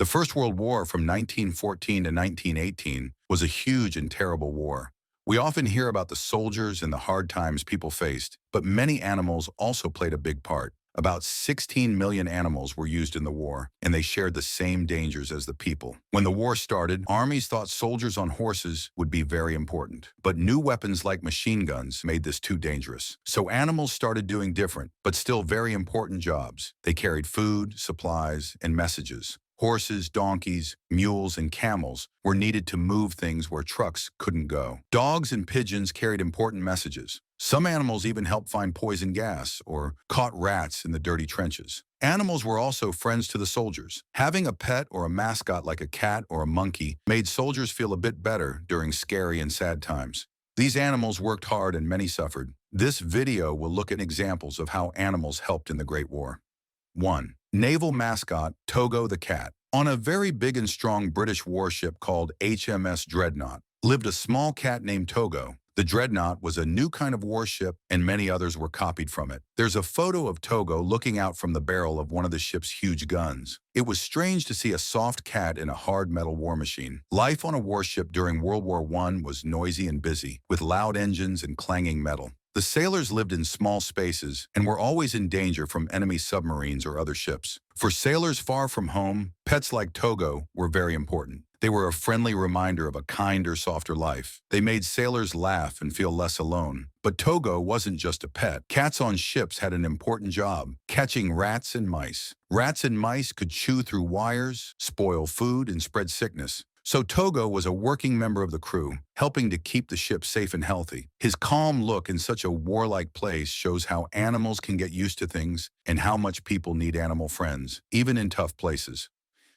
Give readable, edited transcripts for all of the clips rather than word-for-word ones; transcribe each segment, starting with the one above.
The First World War from 1914 to 1918 was a huge and terrible war. We often hear about the soldiers and the hard times people faced, but many animals also played a big part. About 16 million animals were used in the war, and they shared the same dangers as the people. When the war started, armies thought soldiers on horses would be very important. But new weapons like machine guns made this too dangerous. So animals started doing different, but still very important jobs. They carried food, supplies, and messages. Horses, donkeys, mules, and camels were needed to move things where trucks couldn't go. Dogs and pigeons carried important messages. Some animals even helped find poison gas or caught rats in the dirty trenches. Animals were also friends to the soldiers. Having a pet or a mascot like a cat or a monkey made soldiers feel a bit better during scary and sad times. These animals worked hard and many suffered. This video will look at examples of how animals helped in the Great War. 1. Naval mascot Togo the cat. On a very big and strong British warship called HMS Dreadnought lived a small cat named Togo. The Dreadnought was a new kind of warship, and many others were copied from it. There's a photo of Togo looking out from the barrel of one of the ship's huge guns. It was strange to see a soft cat in a hard metal war machine. Life on a warship during World War I was noisy and busy, with loud engines and clanging metal. The sailors lived in small spaces and were always in danger from enemy submarines or other ships. For sailors far from home, pets like Togo were very important. They were a friendly reminder of a kinder, softer life. They made sailors laugh and feel less alone. But Togo wasn't just a pet. Cats on ships had an important job, catching rats and mice. Rats and mice could chew through wires, spoil food, and spread sickness. So Togo was a working member of the crew, helping to keep the ship safe and healthy. His calm look in such a warlike place shows how animals can get used to things and how much people need animal friends, even in tough places.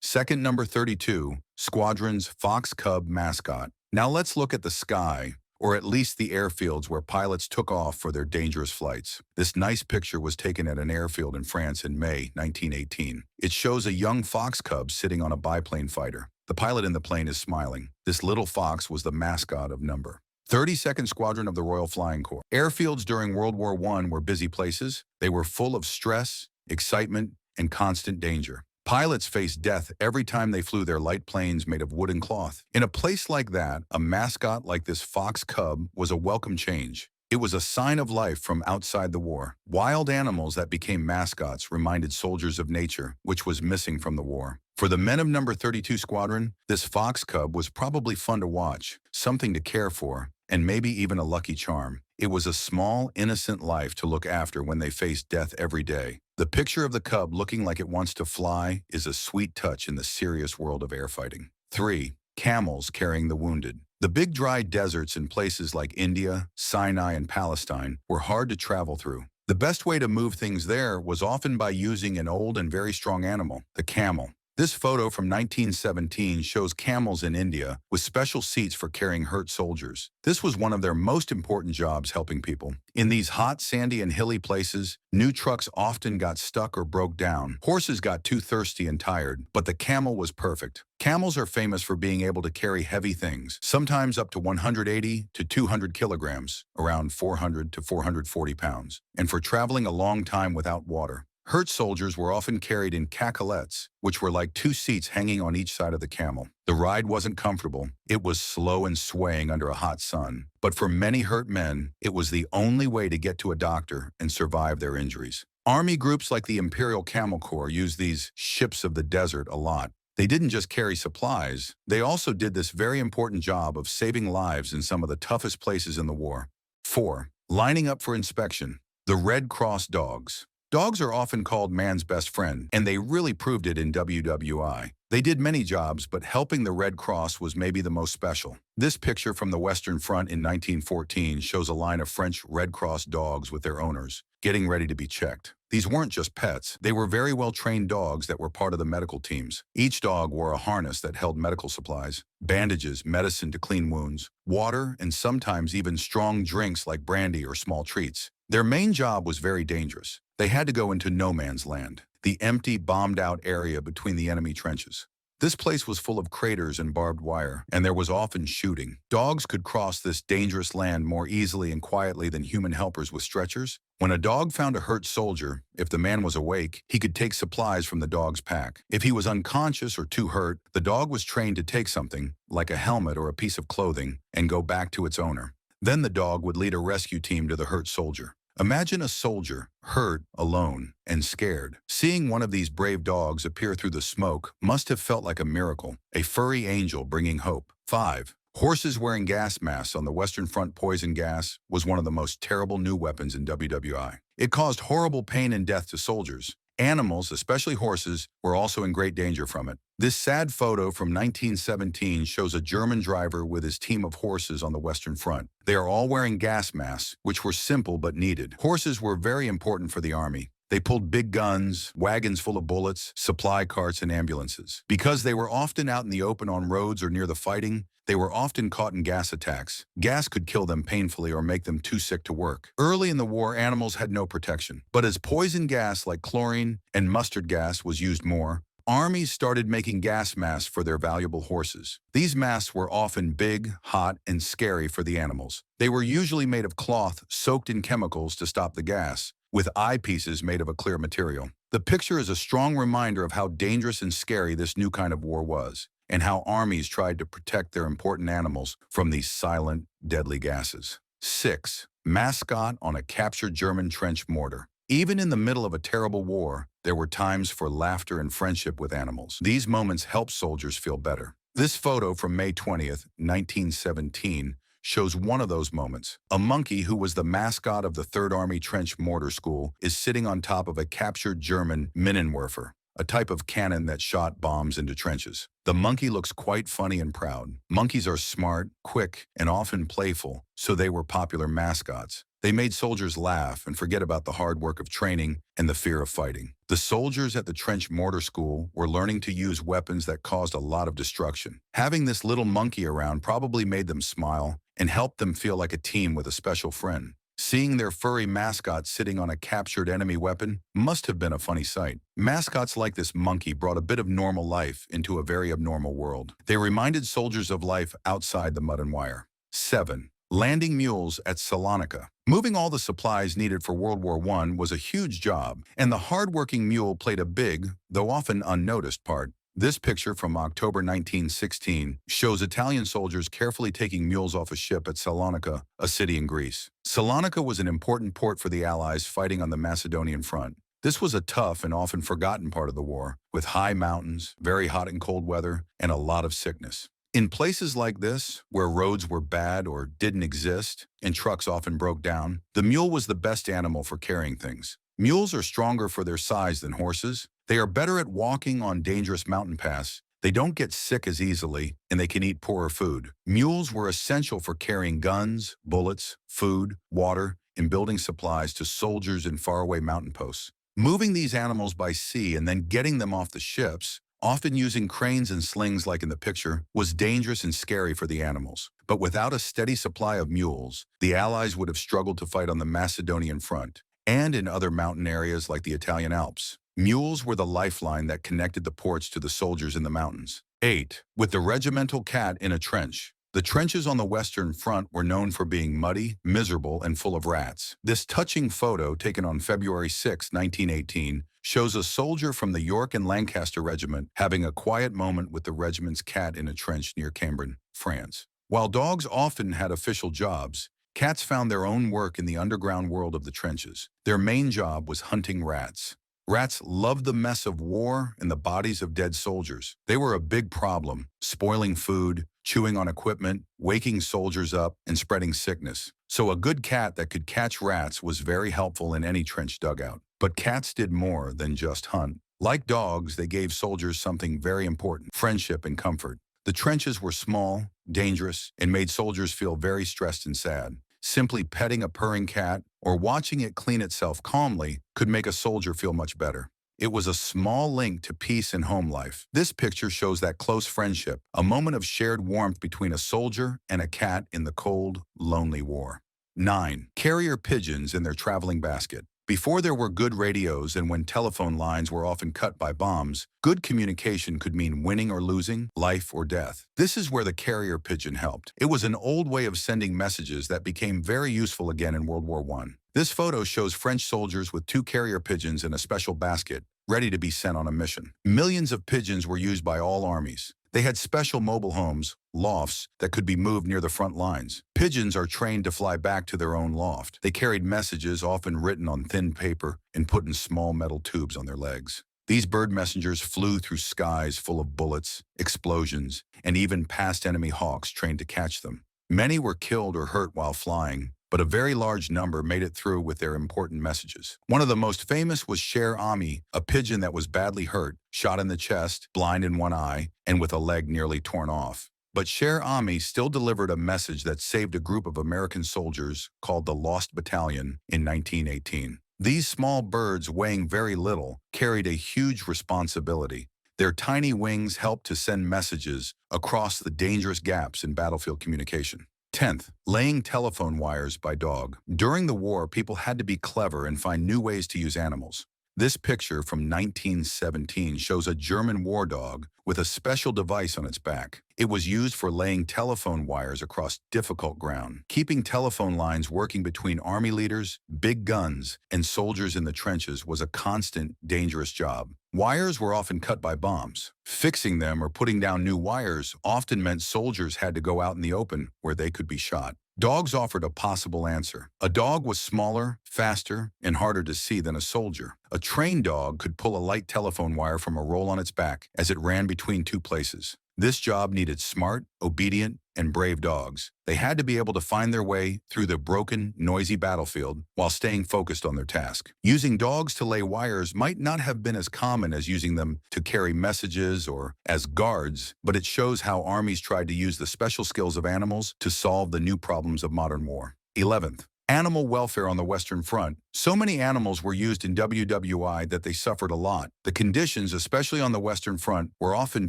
Second, number 32, Squadron's Fox Cub mascot. Now let's look at the sky, or at least the airfields where pilots took off for their dangerous flights. This nice picture was taken at an airfield in France in May 1918. It shows a young fox cub sitting on a biplane fighter. The pilot in the plane is smiling. This little fox was the mascot of number 32nd Squadron of the Royal Flying Corps. Airfields during World War I were busy places. They were full of stress, excitement, and constant danger. Pilots faced death every time they flew their light planes made of wood and cloth. In a place like that, a mascot like this fox cub was a welcome change. It was a sign of life from outside the war. Wild animals that became mascots reminded soldiers of nature, which was missing from the war. For the men of number 32 Squadron, this fox cub was probably fun to watch, something to care for, and maybe even a lucky charm. It was a small, innocent life to look after when they faced death every day. The picture of the cub looking like it wants to fly is a sweet touch in the serious world of air fighting. 3. Camels carrying the wounded. The big dry deserts in places like India, Sinai, and Palestine were hard to travel through. The best way to move things there was often by using an old and very strong animal, the camel. This photo from 1917 shows camels in India with special seats for carrying hurt soldiers. This was one of their most important jobs, helping people. In these hot, sandy, and hilly places, new trucks often got stuck or broke down. Horses got too thirsty and tired, but the camel was perfect. Camels are famous for being able to carry heavy things, sometimes up to 180 to 200 kilograms, around 400 to 440 pounds, and for traveling a long time without water. Hurt soldiers were often carried in cacolets, which were like two seats hanging on each side of the camel. The ride wasn't comfortable. It was slow and swaying under a hot sun. But for many hurt men, it was the only way to get to a doctor and survive their injuries. Army groups like the Imperial Camel Corps used these ships of the desert a lot. They didn't just carry supplies. They also did this very important job of saving lives in some of the toughest places in the war. 4. Lining up for inspection. The Red Cross dogs. Dogs are often called man's best friend, and they really proved it in WWI. They did many jobs, but helping the Red Cross was maybe the most special. This picture from the Western Front in 1914 shows a line of French Red Cross dogs with their owners, getting ready to be checked. These weren't just pets. They were very well-trained dogs that were part of the medical teams. Each dog wore a harness that held medical supplies, bandages, medicine to clean wounds, water, and sometimes even strong drinks like brandy or small treats. Their main job was very dangerous. They had to go into no man's land, the empty, bombed-out area between the enemy trenches. This place was full of craters and barbed wire, and there was often shooting. Dogs could cross this dangerous land more easily and quietly than human helpers with stretchers, When a dog found a hurt soldier, if the man was awake, he could take supplies from the dog's pack. If he was unconscious or too hurt, the dog was trained to take something, like a helmet or a piece of clothing, and go back to its owner. Then the dog would lead a rescue team to the hurt soldier. Imagine a soldier, hurt, alone, and scared. Seeing one of these brave dogs appear through the smoke must have felt like a miracle, a furry angel bringing hope. 5. Horses wearing gas masks on the Western Front. Poison gas was one of the most terrible new weapons in WWI. It caused horrible pain and death to soldiers. Animals, especially horses, were also in great danger from it. This sad photo from 1917 shows a German driver with his team of horses on the Western Front. They are all wearing gas masks, which were simple but needed. Horses were very important for the army. They pulled big guns, wagons full of bullets, supply carts, and ambulances. Because they were often out in the open on roads or near the fighting, they were often caught in gas attacks. Gas could kill them painfully or make them too sick to work. Early in the war, animals had no protection. But as poison gas like chlorine and mustard gas was used more, armies started making gas masks for their valuable horses. These masks were often big, hot, and scary for the animals. They were usually made of cloth soaked in chemicals to stop the gas, with eyepieces made of a clear material. The picture is a strong reminder of how dangerous and scary this new kind of war was, and how armies tried to protect their important animals from these silent, deadly gases. 6. Mascot on a captured German trench mortar. Even in the middle of a terrible war, there were times for laughter and friendship with animals. These moments helped soldiers feel better. This photo from May 20th, 1917, shows one of those moments. A monkey who was the mascot of the 3rd Army Trench Mortar School is sitting on top of a captured German Minenwerfer, a type of cannon that shot bombs into trenches. The monkey looks quite funny and proud. Monkeys are smart, quick, and often playful, so they were popular mascots. They made soldiers laugh and forget about the hard work of training and the fear of fighting. The soldiers at the Trench Mortar School were learning to use weapons that caused a lot of destruction. Having this little monkey around probably made them smile and helped them feel like a team with a special friend. Seeing their furry mascot sitting on a captured enemy weapon must have been a funny sight. Mascots like this monkey brought a bit of normal life into a very abnormal world. They reminded soldiers of life outside the mud and wire. 7. Landing mules at Salonika. Moving all the supplies needed for World War I was a huge job, and the hard-working mule played a big, though often unnoticed, part. This picture from October 1916 shows Italian soldiers carefully taking mules off a ship at Salonika, a city in Greece. Salonika was an important port for the Allies fighting on the Macedonian front. This was a tough and often forgotten part of the war, with high mountains, very hot and cold weather, and a lot of sickness. In places like this, where roads were bad or didn't exist, and trucks often broke down, the mule was the best animal for carrying things. Mules are stronger for their size than horses. They are better at walking on dangerous mountain paths. They don't get sick as easily, and they can eat poorer food. Mules were essential for carrying guns, bullets, food, water, and building supplies to soldiers in faraway mountain posts. Moving these animals by sea and then getting them off the ships, often using cranes and slings like in the picture, was dangerous and scary for the animals. But without a steady supply of mules, the Allies would have struggled to fight on the Macedonian front and in other mountain areas like the Italian Alps. Mules were the lifeline that connected the ports to the soldiers in the mountains. 8. With the regimental cat in a trench. The trenches on the Western Front were known for being muddy, miserable, and full of rats. This touching photo, taken on February 6, 1918, shows a soldier from the York and Lancaster Regiment having a quiet moment with the regiment's cat in a trench near Cambrai, France. While dogs often had official jobs, cats found their own work in the underground world of the trenches. Their main job was hunting rats. Rats loved the mess of war and the bodies of dead soldiers. They were a big problem, spoiling food, chewing on equipment, waking soldiers up, and spreading sickness. So a good cat that could catch rats was very helpful in any trench dugout. But cats did more than just hunt. Like dogs, they gave soldiers something very important: friendship and comfort. The trenches were small, dangerous, and made soldiers feel very stressed and sad. Simply petting a purring cat or watching it clean itself calmly could make a soldier feel much better. It was a small link to peace and home life. This picture shows that close friendship, a moment of shared warmth between a soldier and a cat in the cold, lonely war. 9. Carrier pigeons in their traveling basket. Before there were good radios and when telephone lines were often cut by bombs, good communication could mean winning or losing, life or death. This is where the carrier pigeon helped. It was an old way of sending messages that became very useful again in World War I. This photo shows French soldiers with two carrier pigeons in a special basket, ready to be sent on a mission. Millions of pigeons were used by all armies. They had special mobile homes, lofts, that could be moved near the front lines. Pigeons are trained to fly back to their own loft. They carried messages, often written on thin paper and put in small metal tubes on their legs. These bird messengers flew through skies full of bullets, explosions, and even past enemy hawks trained to catch them. Many were killed or hurt while flying, but a very large number made it through with their important messages. One of the most famous was Cher Ami, a pigeon that was badly hurt, shot in the chest, blind in one eye, and with a leg nearly torn off. But Cher Ami still delivered a message that saved a group of American soldiers called the Lost Battalion in 1918. These small birds, weighing very little, carried a huge responsibility. Their tiny wings helped to send messages across the dangerous gaps in battlefield communication. 10th, laying telephone wires by dog. During the war, people had to be clever and find new ways to use animals. This picture from 1917 shows a German war dog with a special device on its back. It was used for laying telephone wires across difficult ground. Keeping telephone lines working between army leaders, big guns, and soldiers in the trenches was a constant, dangerous job. Wires were often cut by bombs. Fixing them or putting down new wires often meant soldiers had to go out in the open where they could be shot. Dogs offered a possible answer. A dog was smaller, faster, and harder to see than a soldier. A trained dog could pull a light telephone wire from a roll on its back as it ran between two places. This job needed smart, obedient, and brave dogs. They had to be able to find their way through the broken, noisy battlefield while staying focused on their task. Using dogs to lay wires might not have been as common as using them to carry messages or as guards, but it shows how armies tried to use the special skills of animals to solve the new problems of modern war. 11th, animal welfare on the Western Front. So many animals were used in WWI that they suffered a lot. The conditions, especially on the Western Front, were often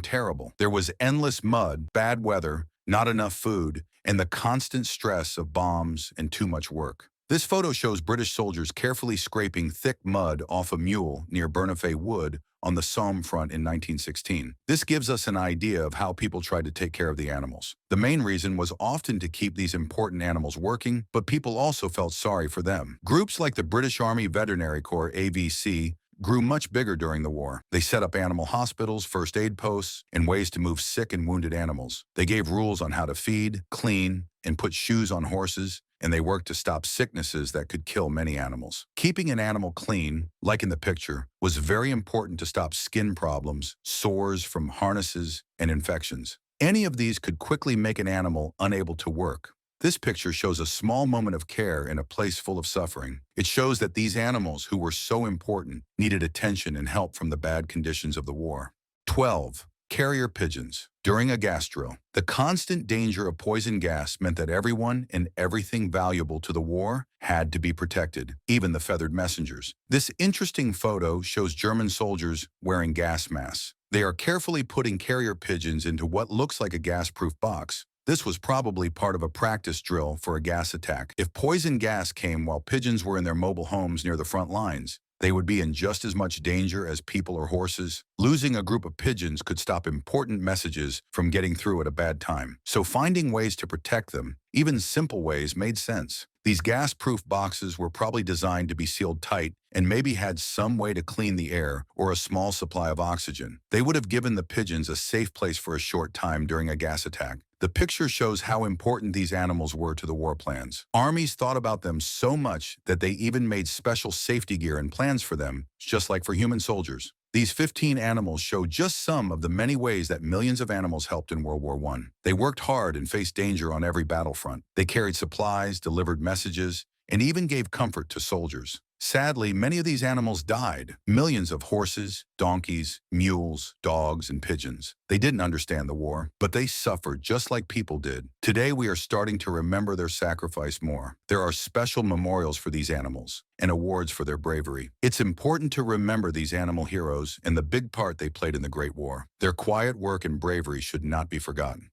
terrible. There was endless mud, bad weather, not enough food, and the constant stress of bombs and too much work. This photo shows British soldiers carefully scraping thick mud off a mule near Bernafay Wood on the Somme front in 1916. This gives us an idea of how people tried to take care of the animals. The main reason was often to keep these important animals working, but people also felt sorry for them. Groups like the British Army Veterinary Corps, AVC, grew much bigger during the war. They set up animal hospitals, first aid posts, and ways to move sick and wounded animals. They gave rules on how to feed, clean, and put shoes on horses, and they worked to stop sicknesses that could kill many animals. Keeping an animal clean, like in the picture, was very important to stop skin problems, sores from harnesses, and infections. Any of these could quickly make an animal unable to work. This picture shows a small moment of care in a place full of suffering. It shows that these animals, who were so important, needed attention and help from the bad conditions of the war. 12. Carrier pigeons. During a gas drill, the constant danger of poison gas meant that everyone and everything valuable to the war had to be protected, even the feathered messengers. This interesting photo shows German soldiers wearing gas masks. They are carefully putting carrier pigeons into what looks like a gas-proof box. This was probably part of a practice drill for a gas attack. If poison gas came while pigeons were in their mobile homes near the front lines, they would be in just as much danger as people or horses. Losing a group of pigeons could stop important messages from getting through at a bad time. So finding ways to protect them, even simple ways, made sense. These gas-proof boxes were probably designed to be sealed tight and maybe had some way to clean the air or a small supply of oxygen. They would have given the pigeons a safe place for a short time during a gas attack. The picture shows how important these animals were to the war plans. Armies thought about them so much that they even made special safety gear and plans for them, just like for human soldiers. These 15 animals show just some of the many ways that millions of animals helped in World War I. They worked hard and faced danger on every battlefront. They carried supplies, delivered messages, and even gave comfort to soldiers. Sadly, many of these animals died. Millions of horses, donkeys, mules, dogs, and pigeons. They didn't understand the war, but they suffered just like people did. Today, we are starting to remember their sacrifice more. There are special memorials for these animals and awards for their bravery. It's important to remember these animal heroes and the big part they played in the Great War. Their quiet work and bravery should not be forgotten.